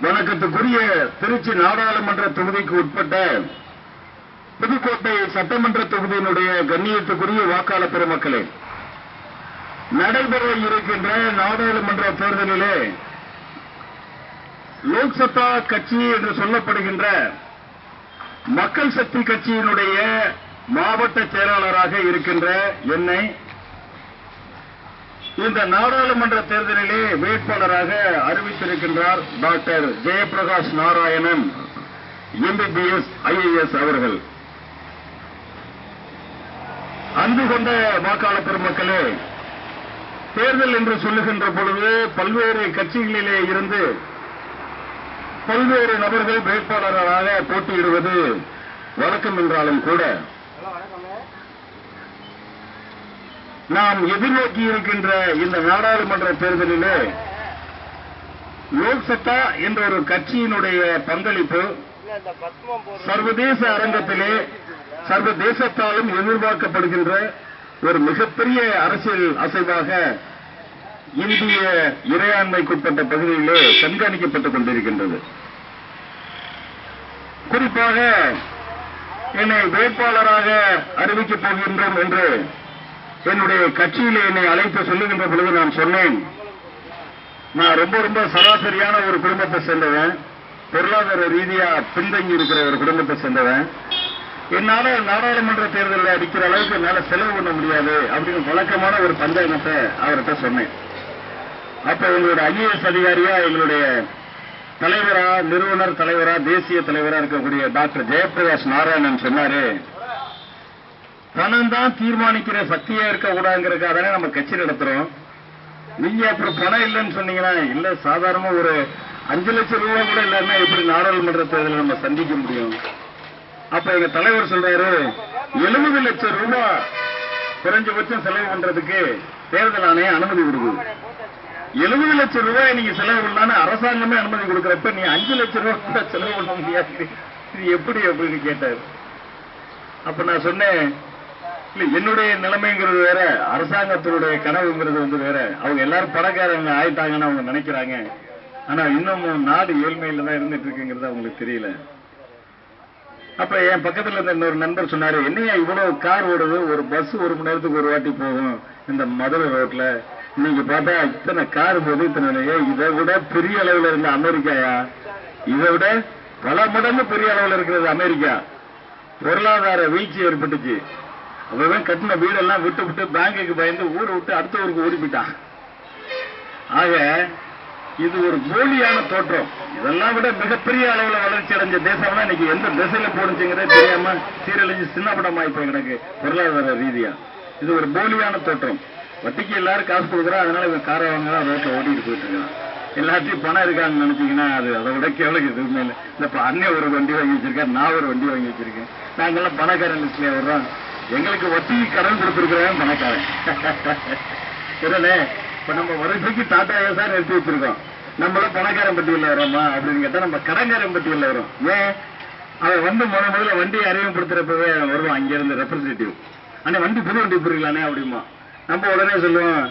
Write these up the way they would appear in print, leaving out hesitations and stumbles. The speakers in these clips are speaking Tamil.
வணக்கத்துக்குரிய திருச்சி நாடாளுமன்ற தொகுதிக்கு உட்பட்ட புதுக்கோட்டை சட்டமன்ற தொகுதியினுடைய கண்ணியத்துக்குரிய வாக்காளர் பெருமக்களே, நடைபெற இருக்கின்ற நாடாளுமன்ற தேர்தலிலே லோக்சபா கட்சி என்று சொல்லப்படுகின்ற மக்கள் சக்தி கட்சியினுடைய மாவட்ட செயலாளராக இருக்கின்ற என்னை இந்த நாடாளுமன்ற தேர்தலிலே வேட்பாளராக அறிவித்திருக்கின்றார் doctor Jayaprakash Narayanan MBBS IAS அவர்கள். அன்பு கொண்ட வாக்காளர் பெருமக்களே, தேர்தல் என்று சொல்லுகின்ற பொழுது பல்வேறு கட்சிகளிலே இருந்து பல்வேறு நபர்கள் வேட்பாளராக போட்டியிடுவது வழக்கம் என்றாலும் கூட நாம் எதிர்நோக்கி இருக்கின்ற இந்த நாடாளுமன்ற தேர்தலிலே லோக்சபா என்ற ஒரு கட்சியினுடைய பங்களிப்பு சர்வதேச அரங்கத்திலே சர்வதேசத்தாலும் எதிர்பார்க்கப்படுகின்ற ஒரு மிகப்பெரிய அரசியல் அசைவாக இந்திய இறையாண்மைக்குட்பட்ட பகுதியிலே கண்காணிக்கப்பட்டுக் கொண்டிருக்கின்றது. குறிப்பாக என்னை வேட்பாளராக அறிவிக்கப் போகின்றோம் என்று என்னுடைய கட்சியிலே என்னை அழைத்து சொல்லுகின்ற பொழுது நான் சொன்னேன், நான் ரொம்ப சராசரியான ஒரு குடும்பத்தை சேர்ந்தவன், பொருளாதார ரீதியா பின்தங்கி இருக்கிற ஒரு குடும்பத்தை சேர்ந்தவன், என்னால நாடாளுமன்ற தேர்தலில் அடிக்கிற அளவுக்கு என்னால செலவு பண்ண முடியாது அப்படின்னு வழக்கமான ஒரு பஞ்சாயத்தை அவர்கிட்ட சொன்னேன். அப்ப எங்களுடைய IAS அதிகாரியா, எங்களுடைய தலைவரா, நிறுவனர் தலைவரா, தேசிய தலைவரா இருக்கக்கூடிய டாக்டர் ஜெயபிரகாஷ் நாராயணன் சொன்னாரு, பணம் தான் தீர்மானிக்கிற சக்தியா இருக்க கூடாதுங்கிறதுக்காக தானே நம்ம கட்சி நடத்துறோம். நீங்க அப்புறம் பணம் இல்லைன்னு சொன்னீங்கன்னா, இல்ல சாதாரணமா ஒரு 5 லட்சம் ரூபாய் கூட இல்லாம எப்படி நாடாளுமன்ற தேர்தலை நம்ம சந்திக்க முடியும்? அப்ப எங்க தலைவர் சொல்றாரு, 70 லட்சம் ரூபாய் குறைஞ்சபட்சம் செலவு பண்றதுக்கு தேர்தல் ஆணையம் அனுமதி கொடுக்குது. 70 லட்சம் ரூபாய் நீங்க செலவு பண்ணலான்னு அரசாங்கமே அனுமதி கொடுக்கறப்ப நீ 5 லட்சம் ரூபாய் கூட செலவு பண்ண முடியாது, இது எப்படி அப்படின்னு கேட்டாரு. அப்ப நான் சொன்னேன், இல்ல என்னுடைய நிலைமைங்கிறது வேற, அரசாங்கத்தினுடைய கனவுங்கிறது வந்து வேற. அவங்க எல்லாரும் பணக்காரங்க ஆயிட்டாங்கன்னு அவங்க நினைக்கிறாங்க. ஆனா இன்னமும் நாடு ஏழ்மையில தான் இருந்துட்டு இருக்குங்கிறது அவங்களுக்கு தெரியல. அப்ப என் பக்கத்துல இருந்த இன்னொரு நண்பர் சொன்னாரு, என்னையா இவ்வளவு கார் ஓடுது, ஒரு பஸ் 1 மணி நேரத்துக்கு ஒரு வாட்டி போகும் இந்த மதுரை ரோட்ல, நீங்க பார்த்தா இத்தனை கார் போது இத்தனை, இதை விட பெரிய அளவுல இருந்த அமெரிக்காயா, இதை விட பல மடங்கு பெரிய அளவுல இருக்கிறது அமெரிக்கா. பொருளாதார வீழ்ச்சி ஏற்பட்டுச்சு. அவன் கட்டின வீடெல்லாம் விட்டு பேங்குக்கு பயந்து ஊரை விட்டு அடுத்த ஊருக்கு ஓடி போயிட்டான். ஆக இது ஒரு போலியான தோற்றம். இதெல்லாம் விட மிகப்பெரிய அளவுல வளர்ச்சி அடைஞ்ச தேசம்னா இன்னைக்கு எந்த திசையில போனுச்சுங்கிறதே தெரியாம சீரழிஞ்சு சின்னப்படமாய் போய் கிடக்கு பொருளாதார ரீதியா. இது ஒரு போலியான தோற்றம். வட்டிக்கு எல்லாரும் காசு கொடுக்குறா, அதனால இவன் காரை வாங்க ரோட்ல ஓடிட்டு போயிட்டு இருக்கான். எல்லாத்தையும் பணம் இருக்கான்னு நினைச்சீங்கன்னா அது அதை விட கேவலம் எதுவுமே இல்லை. இந்த அண்ணன் ஒரு வண்டி வாங்கி வச்சிருக்கேன், நான் ஒரு வண்டி வாங்கி வச்சிருக்கேன். நாங்கெல்லாம் பணக்காரன் லிஸ்ட்ல வர்றோம். எங்களுக்கு வட்டிக்கு கடன் கொடுத்துருக்கிறேன் பணக்காரன். இல்லைண்ணே, இப்ப நம்ம வரிசைக்கு டாடா ஏசா நிறுத்தி வச்சிருக்கோம். நம்மளும் பணக்காரன் பட்டியலில் வரோமா அப்படின்னு கேட்டா நம்ம கடன்காரன் பட்டியலில் வரும். ஏன் அவன் வந்து முதல்ல வண்டியை அறிமுகப்படுத்துறப்பவே வருவான் அங்க இருந்து ரெப்ரஸன்டேட்டிவ். அண்ணே வண்டி புது வண்டி புரியலானே அப்படிமா. நம்ம உடனே சொல்லுவோம்,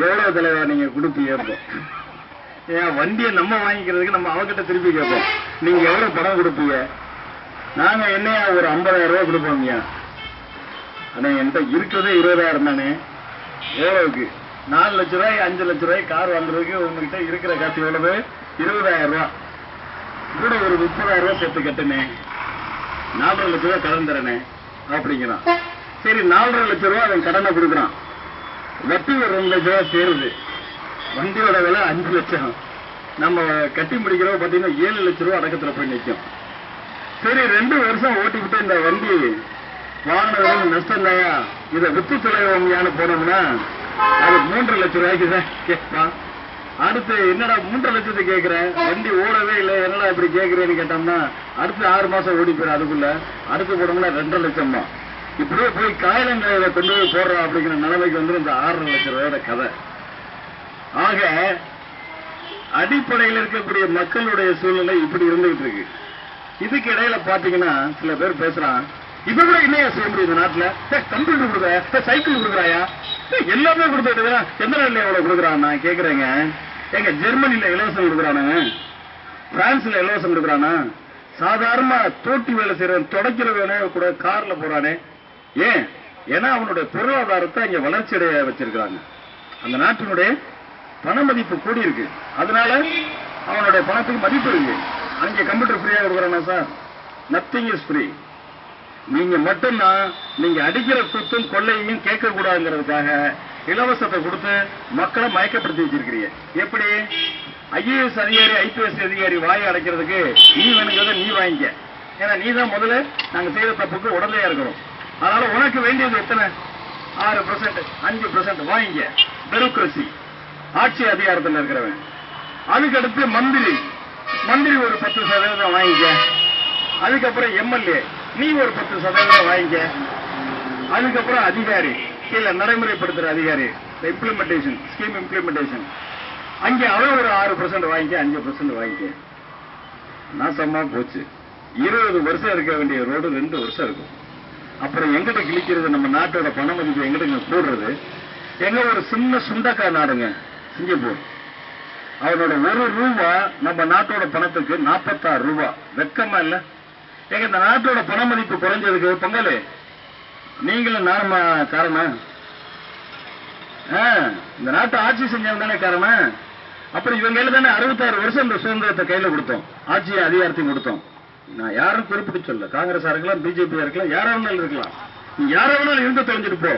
எவ்வளவு தலைவா நீங்க கொடுப்பீங்க இருப்போம். ஏன் வண்டியை நம்ம வாங்கிக்கிறதுக்கு நம்ம அவகிட்ட திருப்பி கேட்போம், நீங்க எவ்வளவு பணம் கொடுப்பீங்க? நாங்க என்னையா ஒரு 50,000 ரூபாய் கொடுப்போம்யா. ஆனா என்கிட்ட இருக்கிறதே 20,000 தானே. எவ்வளவுக்கு? 4 லட்சம் ரூபாய் 5 லட்சம் ரூபாய் கார் வாங்குறதுக்கு உங்ககிட்ட இருக்கிற காசு எவ்வளவு? 20,000 ரூபாய். கூட ஒரு 30,000 ரூபாய் சேர்த்து கட்டுனே, 4.5 லட்சம் ரூபாய் கடன் தரனே அப்படிங்கிறான். சரி, 4.5 லட்சம் ரூபாய் அவன் கடனை கொடுக்குறான். வட்டி ஒரு 2 லட்சம் ரூபாய் சேருது. வண்டியோட விலை 5 லட்சம். நம்ம கட்டி முடிக்கிறோம் பாத்தீங்கன்னா 7 லட்சம் ரூபாய் அடக்கத்துல போய் நிற்கும். சரி, 2 வருஷம் ஓட்டிக்கிட்டு இந்த வண்டி வாங்கினது நஷ்டம் தாயா, இதை வித்து தொலைவான்னு போனோம்னா அது 3 லட்சம் ரூபாய்க்கு தான் கேட்பான். அடுத்து என்னடா 3 லட்சத்துக்கு கேட்கிறேன், வண்டி ஓடவே இல்லை, என்னடா இப்படி கேட்கிறேன்னு கேட்டோம்னா அடுத்து 6 மாசம் ஓடி போயிடும். அதுக்குள்ள அடுத்து போனோம்னா 2 லட்சம் தான். இப்படியே போய் காயலங்காயில கொண்டு போய் போடுறோம் அப்படிங்கிற நிலைமைக்கு வந்து இந்த 6.5 லட்சம் ரூபாயோட கதை. ஆக அடிப்படையில் இருக்கக்கூடிய மக்களுடைய சூழ்நிலை இப்படி இருந்துகிட்டு இருக்கு. இதுக்கு இடையில பாத்தீங்கன்னா சில பேர் பேசுறான், இப்ப கூட என்னையா செய்ய முடியும் இந்த நாட்டுல? கம்ப்யூட்டர் கொடுக்குற, சைக்கிள் கொடுக்குறாயா, எல்லாமே கொடுத்துட்டு எந்த நாட்டுல எவ்வளவு கொடுக்குறான்? நான் கேக்குறேங்க, எங்க ஜெர்மனில இலவசம் கொடுக்குறானுங்க, பிரான்ஸ்ல இலவசம் கொடுக்குறானா? சாதாரண தோட்டி வேலை செய்யறவன், தொடக்கிறவனே கூட கார்ல போறானே, ஏன்? ஏன்னா அவனுடைய பொருளாதாரத்தை அங்க வளர்ச்சி அடைய வச்சிருக்கிறாங்க. அந்த நாட்டினுடைய பண மதிப்பு கூடி இருக்கு, அதனால அவனுடைய பணத்துக்கு மதிப்பு இருக்கு. அங்கே கம்ப்யூட்டர் ஃப்ரீயா கொடுக்குறானா சார்? Nothing is free. நீங்க மட்டும்தான் நீங்க அடிக்கிற குத்தும் கொள்ளையும் கேட்க கூடாதுங்கிறதுக்காக இலவசத்தை கொடுத்து மக்களை மயக்கப்படுத்தி வச்சிருக்கிறீங்க. எப்படி? ஐஏஎஸ் அதிகாரி, ஐபிஎஸ் அதிகாரி வாயை அடைக்கிறதுக்கு நீ வேணுங்கிறத நீ வாங்கிக்க. ஏன்னா நீ தான் முதல்ல நாங்க செய்யற தப்புக்கு உடந்தையா இருக்கிறோம். அதனால உனக்கு வேண்டியது எத்தனை? 6%, 5% வாங்கிக்க. பெரோக்ரசி, ஆட்சி அதிகாரத்தில் இருக்கிறவன். அதுக்கடுத்து மந்திரி ஒரு 10% வாங்கிக்க. அதுக்கப்புறம் எம்எல்ஏ நீ ஒரு 10% வாங்கிக்க. அதுக்கப்புறம் அதிகாரி, கீழே நடைமுறைப்படுத்துற அதிகாரி, இம்ப்ளிமெண்டேஷன், ஸ்கீம் இம்ப்ளிமெண்டேஷன், அங்க அவன் ஒரு 6% வாங்கிக்க, 5% வாங்கிக்க. நாசமா போச்சு. 20 வருஷம் இருக்க வேண்டிய ரோடு 2 வருஷம் இருக்கும். அப்புறம் எங்கிட்ட கிழிக்கிறது? நம்ம நாட்டோட பண மதிப்பு எங்கிட்ட போடுறது? எங்க ஒரு சின்ன சுண்டக்கா நாடுங்க சிங்கப்பூர், அவனோட 1 ரூபா நம்ம நாட்டோட பணத்துக்கு 46 ரூபா. வெக்கமா இல்ல? எங்க இந்த நாட்டோட பண மதிப்பு குறைஞ்சதுக்கு பொங்கல் நீங்களும் நானுமா காரணம்? இந்த நாட்டை ஆட்சி செஞ்சவங்க தானே காரணம். அப்புறம் இவங்க தானே 66 வருஷம் இந்த சுதந்திரத்தை கையில கொடுத்தோம், ஆட்சியை அதிகாரத்தையும் கொடுத்தோம். நான் யாரும் குறிப்பிட்டு சொல்ல, காங்கிரஸா இருக்கலாம், பிஜேபியா இருக்கலாம், யாராவது இருக்கலாம், நீ யாராவது இருந்த தொலைஞ்சிட்டு போ.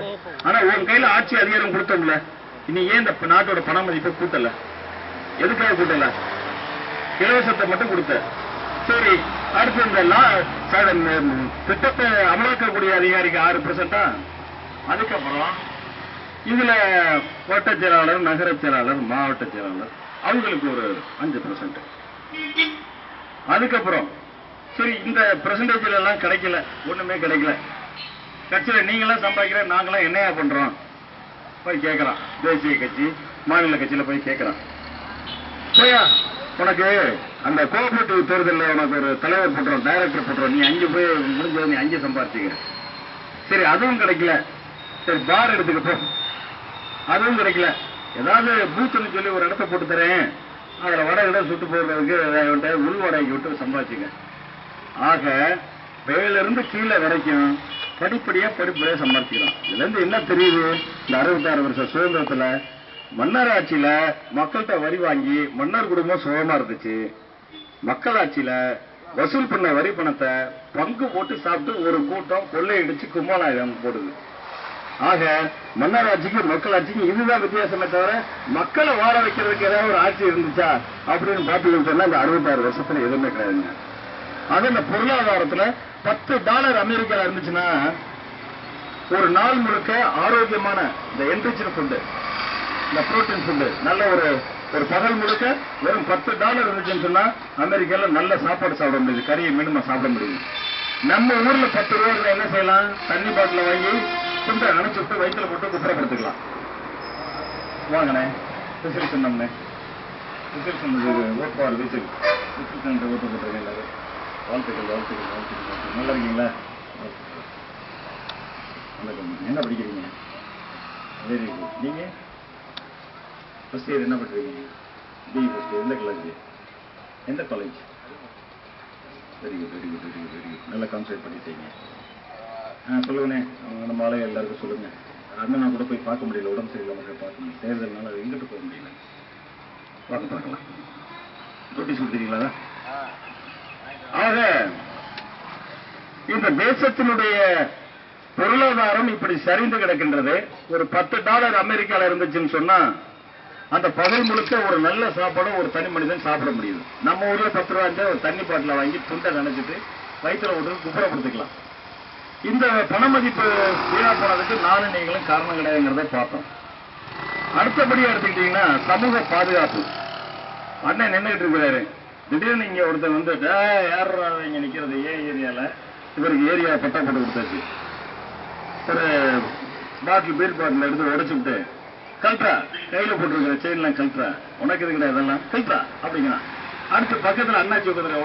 ஆனா உன் கையில ஆட்சி அதிகாரம் கொடுத்தோம்ல, இனி ஏன் இந்த நாட்டோட பண மதிப்பை கூட்டல? எதுக்காக கூட்டல? இலவசத்தை மட்டும் கொடுத்த. சரி, அடுத்து இந்த திட்டத்தை அமலாக்கக்கூடிய அதிகாரிக்கு 6%. அதுக்கப்புறம் இதுல வட்ட செயலாளர், நகர செயலாளர், மாவட்ட செயலாளர் அவங்களுக்கு ஒரு 5%. அதுக்கப்புறம் சரி, இந்த பெர்சன்டேஜ்ல எல்லாம் கிடைக்கல, ஒண்ணுமே கிடைக்கல. கட்சியில நீங்களாம் சம்பாதிக்கிற, நாங்களாம் என்னையா பண்றோம் போய் கேட்கறான். தேசிய கட்சி, மாநில கட்சியில போய் கேட்கறான். போயா உனக்கு அந்த கோஆபரேட்டிவ் தேர்தலில் உனக்கு ஒரு தலைவர் போட்டுறோம், டைரக்டர் போட்டுறோம், நீ அங்கே போய் முடிஞ்சது, நீ அங்கே சம்பாதிச்சுக்க. சரி, அதுவும் கிடைக்கல. சரி, பார் எடுத்துக்கப்போ அதுவும் கிடைக்கல. ஏதாவது பூத்துன்னு சொல்லி ஒரு இடத்த போட்டு தரேன், அதுல வடை இடம் சுட்டு போடுறதுக்கு உள் வடைக்கு விட்டு சம்பாதிச்சுங்க. ஆக மேல இருந்து கீழே வரைக்கும் படிப்படியா சம்பாதிச்சுக்கலாம். இதுல இருந்து என்ன தெரியுது? இந்த 66 வருஷ சுதந்திரத்துல மன்னர் ஆட்சியில மக்கள்கிட்ட வரி வாங்கி மன்னர் குடும்பம் சுகமா இருந்துச்சு. மக்களாட்சியில வசூல் பண்ண வரி பணத்தை பங்கு போட்டு சாப்பிட்டு ஒரு கூட்டம் கொள்ளையடிச்சு கும்பலாயுதம் போடுது. ஆக மன்னர் ஆட்சிக்கு மக்களாட்சிக்கு இதுதான் வித்தியாசமே தவிர மக்களை வாழ வைக்கிறதுக்கு ஏதாவது ஒரு ஆட்சி இருந்துச்சா அப்படின்னு பாத்தீங்கன்னு சொன்னா இந்த 66 வருஷத்துல எதுவுமே கிடையாதுங்க. அது இந்த பொருளாதாரத்துல $10 அமெரிக்கால இருந்துச்சுன்னா ஒரு நாள் முழுக்க ஆரோக்கியமான இந்த என்ரிச்டு ஃபுட்டு, இந்த புரோட்டீன் ஃபுட்டு, நல்ல ஒரு பகல் முழுக்க வெறும் $10 இருந்துச்சுன்னு சொன்னா அமெரிக்கால நல்ல சாப்பாடு சாப்பிட முடியுது, கறியை மீனுமா சாப்பிட முடியுது. நம்ம ஊர்ல 10 ரூபாய்க்கு என்ன செய்யலாம்? தண்ணி பாட்டில வாங்கி துண்டை அணைச்சு விட்டு வயிற்றுல போட்டு குப்புறப்படுத்திக்கலாம். வாங்கண்ணே, விசில் சொன்னோம்னே, விசில் சொன்னது ஓட்டுவார், விசில் விசில் ஓட்டு போட்டுருக்கேன். வாழ்த்துக்கள் வாழ்த்துக்கள் வாழ்த்துக்கள். நல்லா இருக்கீங்களா? என்ன படிக்கிறீங்க? Very good. நீங்க ஃபர்ஸ்ட் இயர் என்ன பண்றீங்க? BE first year. எந்த கிளாஸ்? எந்த college? Very good very good very good very good. நல்லா கான்சன்ட்ரேட் பண்ணிட்டீங்க. சொல்லுங்கண்ணே, நம்ம ஆளே எல்லாருக்கும் சொல்லுங்க. அண்ணன் கூட போய் பார்க்க முடியல, உடம்பு சரியில்லாம போய் பார்க்கணும். தேர்தல்னால எங்கிட்டு போக முடியல. வாங்க பார்க்கலாம். நோட்டீஸ் கொடுத்துருக்கீங்களா? ஆக இந்த தேசத்தினுடைய பொருளாதாரம் இப்படி சரிந்து கிடக்கின்றது. ஒரு $10 அமெரிக்கால இருந்துச்சுன்னு சொன்னா அந்த பகல் முழுக்க ஒரு நல்ல சாப்பாடு ஒரு தனி மனிதன் சாப்பிட முடியுது. நம்ம ஊர்ல 10 ரூபாய் ஒரு தண்ணி பாட்டில வாங்கி துண்டை நினைச்சிட்டு வயிற்றுல விட்டு குப்புறப்படுத்திக்கலாம். இந்த பண மதிப்பு வீணா போனதுக்கு நானும் நீங்களும் காரணம் கிடையாதுங்கிறத பார்த்தோம். அடுத்தபடியா எடுத்துக்கிட்டீங்கன்னா சமூக பாதுகாப்பு. அண்ணன் நின்றுட்டு இருக்கிறாரு, திடீர்னு இங்க ஒருத்தர் வந்து யார் இங்க நிக்கிறது? ஏன் ஏரியால இவருக்கு ஏரியா பட்டா போட்டு கொடுத்தாச்சு. ஒரு பாட்டில் பீர் பாட்டில் எடுத்து உடைச்சுட்டு கல்ட்ரா, கையில போட்டுருக்கிற செயின்லாம் கல்ட்ரா, உனக்கு இது கிடையாது, அதெல்லாம் கல்ட்ரா அப்படிங்கிறான். அடுத்து பக்கத்துல அண்ணாச்சி உட்காந்துருக்க